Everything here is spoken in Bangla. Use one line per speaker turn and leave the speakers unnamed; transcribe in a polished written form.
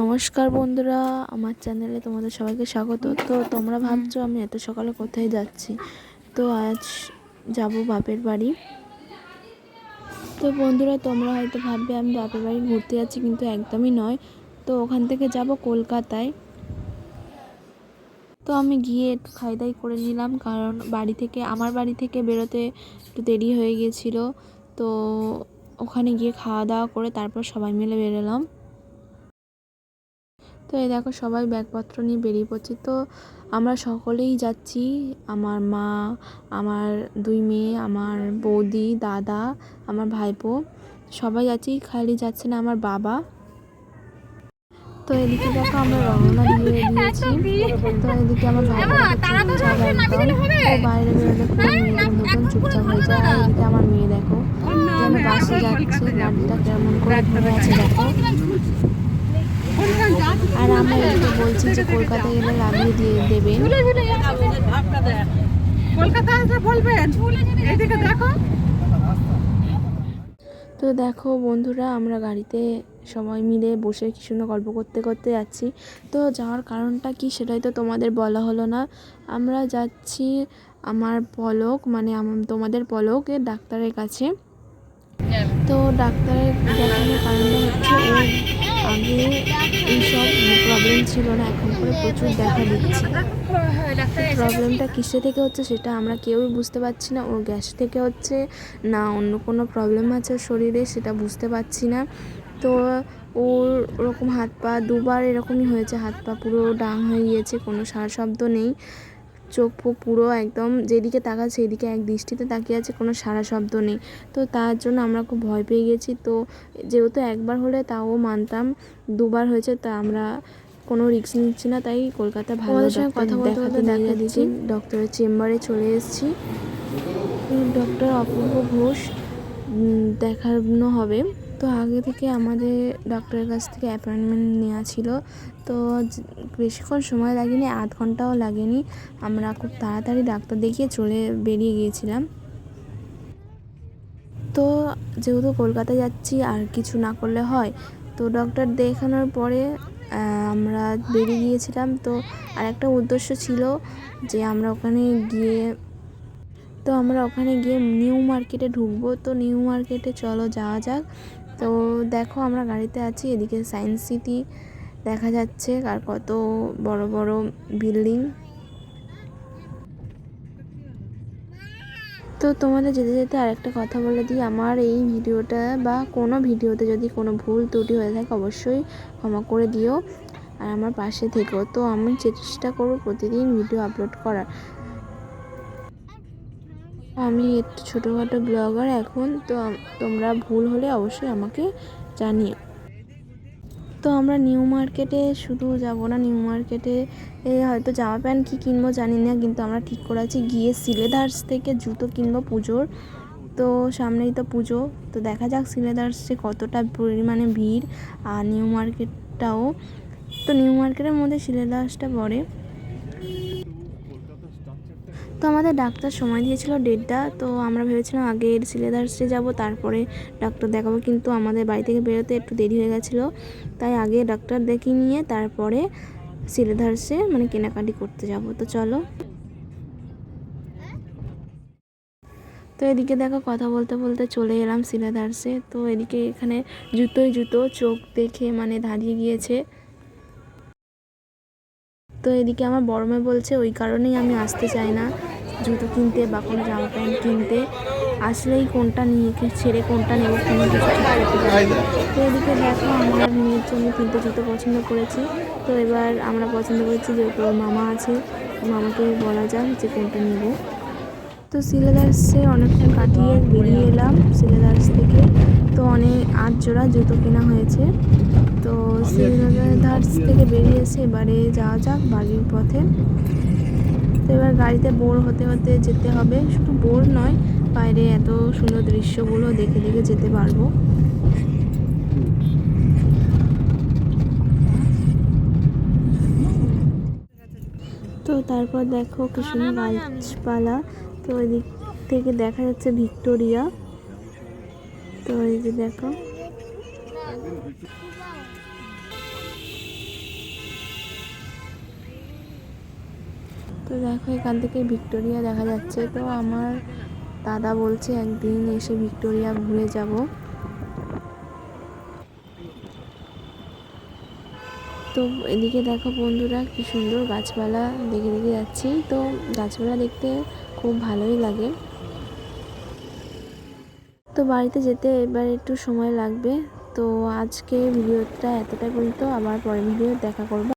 নমস্কার বন্ধুরা, আমার চ্যানেলে তোমাদের সবাইকে স্বাগত। তো তোমরা ভাবছো আমি এত সকালে কোথায় যাচ্ছি। তো আজ যাব বাপের বাড়ি। তো বন্ধুরা, তোমরা হয়তো ভাববে আমি বাপের বাড়ি ঘুরতে যাচ্ছি, কিন্তু একদমই নয়। তো ওখান থেকে যাব কলকাতায়। তো আমি গিয়ে একটু খাই দাই করে নিলাম, কারণ আমার বাড়ি থেকে বেরোতে একটু দেরি হয়ে গিয়েছিলো। তো ওখানে গিয়ে খাওয়া দাওয়া করে তারপর সবাই মিলে বেরোলাম। তো এই দেখো সবাই ব্যাগপত্র নিয়ে বেরিয়ে পড়ছি। তো আমরা সকলেই যাচ্ছি, আমার মা, আমার দুই মেয়ে, আমার বৌদি, দাদা, আমার ভাইপো, সবাই যাচ্ছি। খালি যাচ্ছে না আমার বাবা। তো এদিকে দেখো আমরা রওনা দিয়ে দিয়েছি। তো এদিকে আমার ভাইপো চুপচাপ একদম, ও বাইরে বেরোলে পুরো মেয়েদের মতন চুপচাপ হয়ে যায়। আর এদিকে আমার মেয়ে দেখো যেন বাসে যাচ্ছে, গাড়িটা কেমন করে ঘুরে আছে দেখো। আর আমরা এদিকে বলছি যে কলকাতায় গেলে লাগিয়ে দিয়ে দেবেন। তো দেখো বন্ধুরা, আমরা গাড়িতে সবাই মিলে বসে কি সুন্দর গল্প করতে করতে যাচ্ছি। তো যাওয়ার কারণটা কি সেটাই তো তোমাদের বলা হলো না। আমরা যাচ্ছি আমার পলক, মানে তোমাদের পলকের ডাক্তারের কাছে। তো ডাক্তারের দেখানোর কারণটা হচ্ছে ওর আগে এইসব প্রবলেম ছিল না, এখন করে প্রচুর দেখা দিচ্ছে। প্রবলেমটা কিসে থেকে হচ্ছে সেটা আমরা কেউই বুঝতে পারছি না। ওর গ্যাস থেকে হচ্ছে না অন্য কোনো প্রবলেম আছে শরীরে, সেটা বুঝতে পারছি না। তো ওর ওরকম হাত পা দুবার এরকমই হয়েছে, হাত পা পুরো ডাং হয়ে গিয়েছে, কোনো সারা শব্দ নেই, চোখ পুরো একদম যেদিকে তাকাচ্ছে সেদিকে এক দৃষ্টিতে তাকিয়ে আছে, কোনো সারা শব্দ নেই। তো তার জন্য আমরা খুব ভয় পেয়ে গেছি। তো যেহেতু একবার হলে তাও মানতাম, দুবার হয়েছে তা আমরা কোনো রিস্ক নিচ্ছি না, তাই কলকাতা ভালো কথা দেখাতে নিয়ে যাচ্ছি। ডক্টরের চেম্বারে চলে এসেছি। ডক্টর অপূর্ব ঘোষ দেখানো হবে। তো আগে থেকে আমাদের ডক্টরের কাছ থেকে অ্যাপয়েন্টমেন্ট নেওয়া ছিল। তো বেশিক্ষণ সময় লাগেনি, আধ ঘন্টাও লাগেনি। আমরা খুব তাড়াতাড়ি ডাক্তার দেখিয়ে বেরিয়ে গিয়েছিলাম। তো যেহেতু কলকাতা যাচ্ছি আর কিছু না করলে হয়, তো ডক্টর দেখানোর পরে আমরা বেরিয়ে গিয়েছিলাম। তো আর একটা উদ্দেশ্য ছিল যে আমরা ওখানে গিয়ে নিউ মার্কেটে ঢুকবো। তো নিউ মার্কেটে চলো যাওয়া যাক। তো দেখো আমরা গাড়িতে আছি, এদিকে সায়েন্স সিটি দেখা যাচ্ছে আর কত বড় বড় বিল্ডিং। তো তোমাদের যেতে যেতে আরেকটা কথা বলে দিই, আমার এই ভিডিওটা বা কোনো ভিডিওতে যদি কোনো ভুল ত্রুটি হয়ে থাকে অবশ্যই ক্ষমা করে দিও, আর আমার পাশে থেকো। তো আমি চেষ্টা করব প্রতিদিন ভিডিও আপলোড করার। আমি একটু ছোটোখাটো ব্লগার এখন, তো তোমরা ভুল হলে অবশ্যই আমাকে জানিও। তো আমরা নিউ মার্কেটে শুধু যাব না, নিউ মার্কেটে হয়তো জামা প্যান্ট কী কিনবো জানি না, কিন্তু আমরা ঠিক করেছি গিয়ে সিলেদার্স থেকে জুতো কিনবো পুজোর। তো সামনেই তো পুজো, তো দেখা যাক সিলেদার্সে কতটা পরিমাণে ভিড়, আর নিউ মার্কেটটাও। তো নিউ মার্কেটের মধ্যে সিলেদার্সটা পড়ে। তো আমাদের ডাক্তার সময় দিয়েছিল 1:30টা। তো আমরা ভেবেছিলাম আগে সিলেদার্সে যাব, তারপরে ডাক্তার দেখাবো, কিন্তু আমাদের বাড়ি থেকে বেরোতে একটু দেরি হয়ে গেছিলো, তাই আগে ডাক্তার দেখিয়ে নিয়ে তারপরে সিলেদার্সে মানে কেনাকাটি করতে যাব। তো চলো। তো এদিকে দেখো কথা বলতে বলতে চলে এলাম সিলেদার্সে। তো এদিকে এখানে জুতো চোখ দেখে মানে দাঁড়িয়ে গিয়েছে। তো এদিকে আমার বড় মেয়ে বলছে ওই কারণেই আমি আসতে চাই না জুতো কিনতে বা কোনো জামা প্যান্ট কিনতে, আসলেই কোনটা নিয়ে ছেড়ে কোনটা নেবো কোনো কিছু ঠিক করতে পারি না। তো এদিকে দেখো আমার মেয়ের জন্য 3টে জুতো পছন্দ করেছি। তো এবার আমরা পছন্দ করেছি, যেহেতু মামা আছে, মামাকে বলা যাক যে কোনটা নেব। তো সিলেদার্সে অনেকক্ষণ কাটিয়ে বেরিয়ে এলাম সিলেদার্স থেকে। তো অনেক 8 জোড়া জুতো কেনা হয়েছে। তো সিলেদার্স থেকে বেরিয়ে এসে এবারে যাওয়া যাক বাড়ির পথে। তো এবার গাড়িতে বোর হতে হতে যেতে হবে, শুধু বোর নয়, বাইরে এত সুন্দর দৃশ্যগুলো দেখে দেখে যেতে পারবো। তো তারপর দেখো কি সুন্দর গাছপালা। তো এদিক থেকে দেখা যাচ্ছে ভিক্টোরিয়া। তো এই যে দেখো। তো দেখো এখান থেকে ভিক্টোরিয়া দেখা যাচ্ছে। তো আমার দাদা বলছে একদিন এসে ভিক্টোরিয়া ঘুরে যাব। তো এদিকে দেখো বন্ধুরা কি সুন্দর গাছপালা দেখে দেখে যাচ্ছি। তো গাছপালা দেখতে খুব ভালোই লাগে। তো বাড়িতে যেতে এবার একটু সময় লাগবে। তো আজকে ভিডিওটা এতটাই পর্যন্ত, আবার পরের ভিডিও দেখা করব।